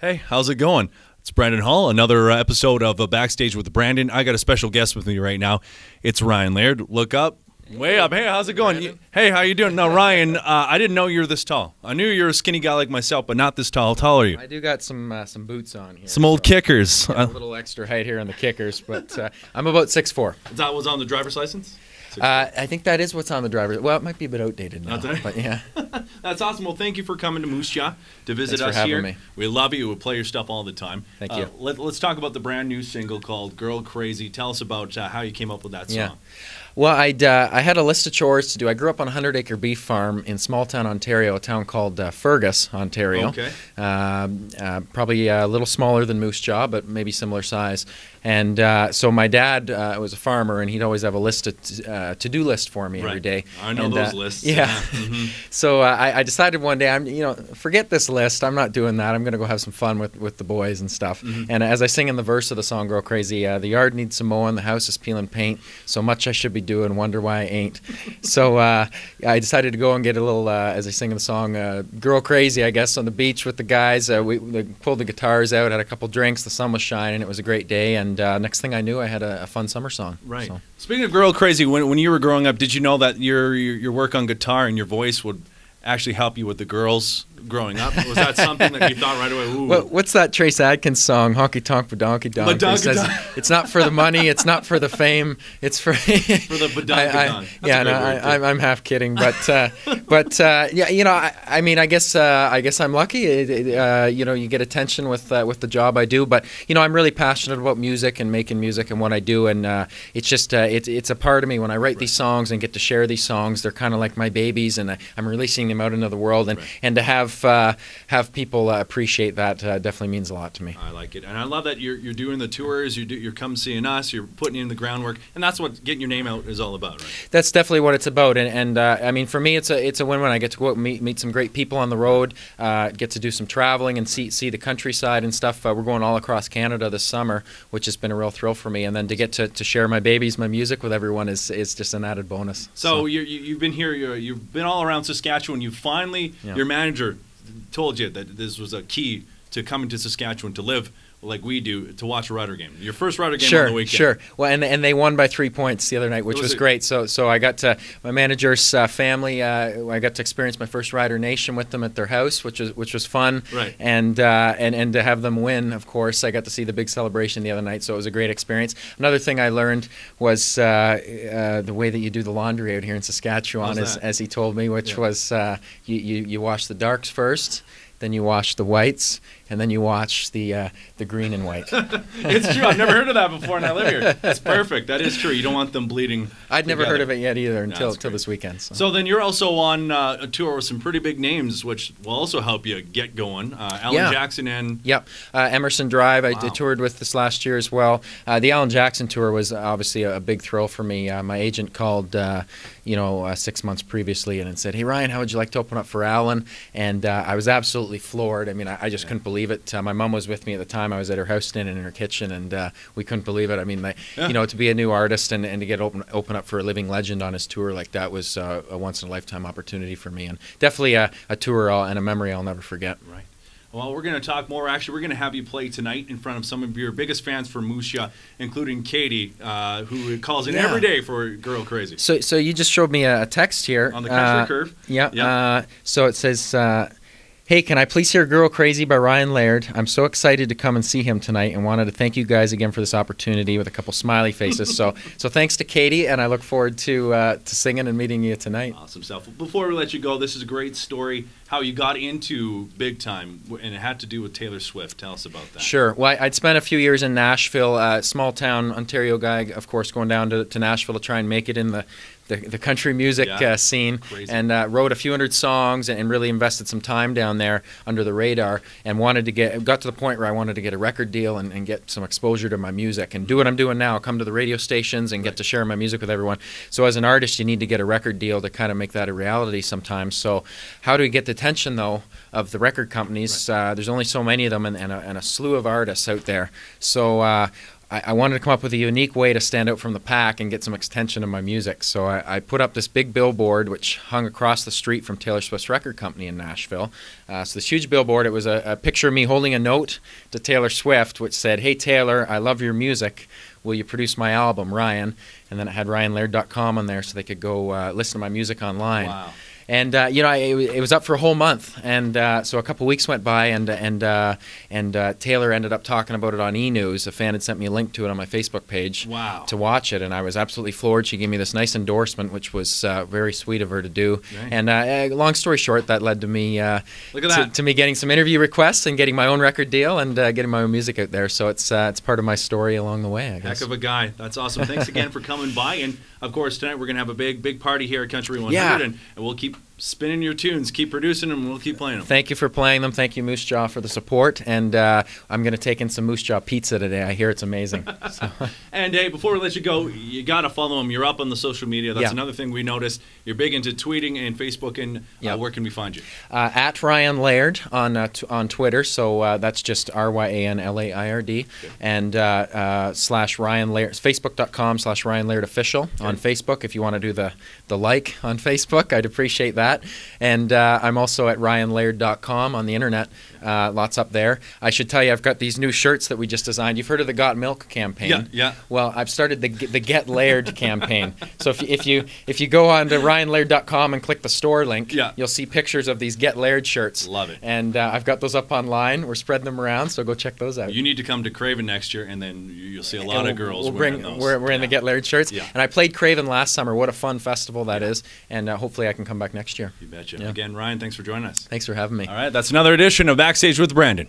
Hey, how's it going? It's Bradon Hall, another episode of Backstage with Bradon. I got a special guest with me right now. It's Ryan Laird. Look up. Way up. Hey, how's it going? Hey, how you doing? Now, Ryan, I didn't know you were this tall. I knew you were a skinny guy like myself, but not this tall. How tall are you? I do got some boots on here. Some old kickers. A little extra height here on the kickers, but I'm about 6'4". Is that what's on the driver's license? I think that is what's on the driver's. Well, it might be a bit outdated now. That's but yeah. That's awesome. Well, thank you for coming to Moose Jaw to visit Thanks us for here. having me. We love you. We play your stuff all the time. Thank you. Let's talk about the brand new single called "Girl Crazy." Tell us about how you came up with that song. Yeah. Well, I had a list of chores to do. I grew up on a 100-acre beef farm in small-town Ontario, a town called Fergus, Ontario. Okay. Probably a little smaller than Moose Jaw, but maybe similar size. And so my dad was a farmer, and he'd always have a list of to-do list for me every day. I know those lists. Yeah. Mm-hmm. So I decided one day, forget this list. I'm not doing that. I'm going to go have some fun with the boys and stuff. Mm-hmm. And as I sing in the verse of the song "Girl Crazy," the yard needs some mowing, the house is peeling paint. So much I should be doing, wonder why I ain't. So I decided to go and get a little, as I sing in the song, "Girl Crazy," I guess, on the beach with the guys. We pulled the guitars out, had a couple drinks. The sun was shining. It was a great day. And next thing I knew, I had a fun summer song. Right. So. Speaking of "Girl Crazy," when you were growing up, did you know that your work on guitar and your voice would actually help you with the girls growing up? Was that something that you thought right away? Ooh. What's that Trace Adkins song? Honky tonk badonky donk. It says it's not for the money, it's not for the fame, it's for for the badonky donk. I'm half kidding, but yeah, I mean, I guess I'm lucky. You get attention with the job I do, but I'm really passionate about music and making music and what I do, and it's just it's a part of me. When I write these songs and get to share these songs, they're kind of like my babies, and I'm releasing them out into the world, and to have people appreciate that definitely means a lot to me. I like it, and I love that you're doing the tours. You're come seeing us. You're putting in the groundwork, and that's what getting your name out is all about, right? That's definitely what it's about, and I mean, for me, it's a win-win. I get to go out and meet some great people on the road, get to do some traveling and see the countryside and stuff. We're going all across Canada this summer, which has been a real thrill for me, and then to get to share my babies, my music with everyone is just an added bonus. So you've been here. You've been all around Saskatchewan. You finally, your manager told you that this was a key to coming to Saskatchewan to live like we do, to watch a Rider game. Your first Rider game on the weekend. Sure. Well, and they won by 3 points the other night, which was great. So I got to my manager's family. I got to experience my first Rider Nation with them at their house, which was fun. Right. And to have them win, of course, I got to see the big celebration the other night. So it was a great experience. Another thing I learned was the way that you do the laundry out here in Saskatchewan, as he told me, which was you wash the darks first, then you wash the whites, and then you wash the green and white. It's true. I've never heard of that before, and I live here. That's perfect. That is true. You don't want them bleeding. I'd never heard of it yet either until this weekend. So then you're also on a tour with some pretty big names, which will also help you get going. Alan Jackson and... Yep. Emerson Drive. I toured with this last year as well. The Alan Jackson tour was obviously a big thrill for me. My agent called 6 months previously and said, "Hey, Ryan, how would you like to open up for Alan?" And I was absolutely floored. I mean, I just couldn't believe it. My mom was with me at the time. I was at her house standing in her kitchen, and we couldn't believe it. I mean, to be a new artist and to get open up for a living legend on his tour like that was a once-in-a-lifetime opportunity for me, and definitely a tour and a memory I'll never forget. Right. Well, we're going to talk more. Actually, we're going to have you play tonight in front of some of your biggest fans for Moose Jaw, including Katie, who calls in every day for "Girl Crazy." So you just showed me a text here. On the Country Curve? Yeah. So it says... "Hey, can I please hear 'Girl Crazy' by Ryan Laird? I'm so excited to come and see him tonight and wanted to thank you guys again for this opportunity," with a couple smiley faces. So thanks to Katie, and I look forward to singing and meeting you tonight. Awesome stuff. Before we let you go, this is a great story, how you got into big time, and it had to do with Taylor Swift. Tell us about that. Sure. Well, I'd spent a few years in Nashville, small town Ontario guy, of course, going down to Nashville to try and make it in the country music scene. Crazy. And wrote a few hundred songs and really invested some time down there under the radar, and got to the point where I wanted to get a record deal and get some exposure to my music and do what I'm doing now, come to the radio stations and get to share my music with everyone. So as an artist, you need to get a record deal to kind of make that a reality sometimes. So how do we get the attention, though, of the record companies? There's only so many of them and a slew of artists out there. So I wanted to come up with a unique way to stand out from the pack and get some attention in my music. So I put up this big billboard which hung across the street from Taylor Swift's record company in Nashville. So this huge billboard, it was a picture of me holding a note to Taylor Swift which said, "Hey Taylor, I love your music. Will you produce my album, Ryan?" And then it had RyanLaird.com on there so they could go listen to my music online. Wow. And it was up for a whole month, and so a couple weeks went by, and Taylor ended up talking about it on E-News. A fan had sent me a link to it on my Facebook page. Wow. To watch it, and I was absolutely floored. She gave me this nice endorsement, which was very sweet of her to do. Right. And long story short, that led to me to me getting some interview requests and getting my own record deal and getting my own music out there. So it's part of my story along the way, I guess. Heck of a guy. That's awesome. Thanks again for coming by. And of course, tonight we're going to have a big party here at Country 100, Yeah. and we'll keep spinning your tunes, keep producing them, and we'll keep playing them. Thank you for playing them. Thank you, Moose Jaw, for the support. And I'm going to take in some Moose Jaw pizza today. I hear it's amazing. So. And hey, before we let you go, you got to follow him. You're up on the social media. That's another thing we noticed. You're big into tweeting and Facebook. And where can we find you? At Ryan Laird on Twitter. So that's just RyanLaird. And /Ryan Laird. Facebook.com/Ryan Laird Official on Facebook. If you want to do the like on Facebook, I'd appreciate that. And I'm also at RyanLaird.com on the internet. Lots up there. I should tell you, I've got these new shirts that we just designed. You've heard of the Got Milk campaign? Yeah. Well, I've started the Get Laird campaign. So if you go on to RyanLaird.com and click the store link, you'll see pictures of these Get Laird shirts. Love it. And I've got those up online. We're spreading them around, so go check those out. You need to come to Craven next year, and then you'll see a lot of girls wearing those. We're in the Get Laird shirts. Yeah. And I played Craven last summer. What a fun festival that is. And hopefully I can come back next year. You betcha. Again, Ryan, thanks for joining us. Thanks for having me. All right, that's another edition of Backstage with Bradon.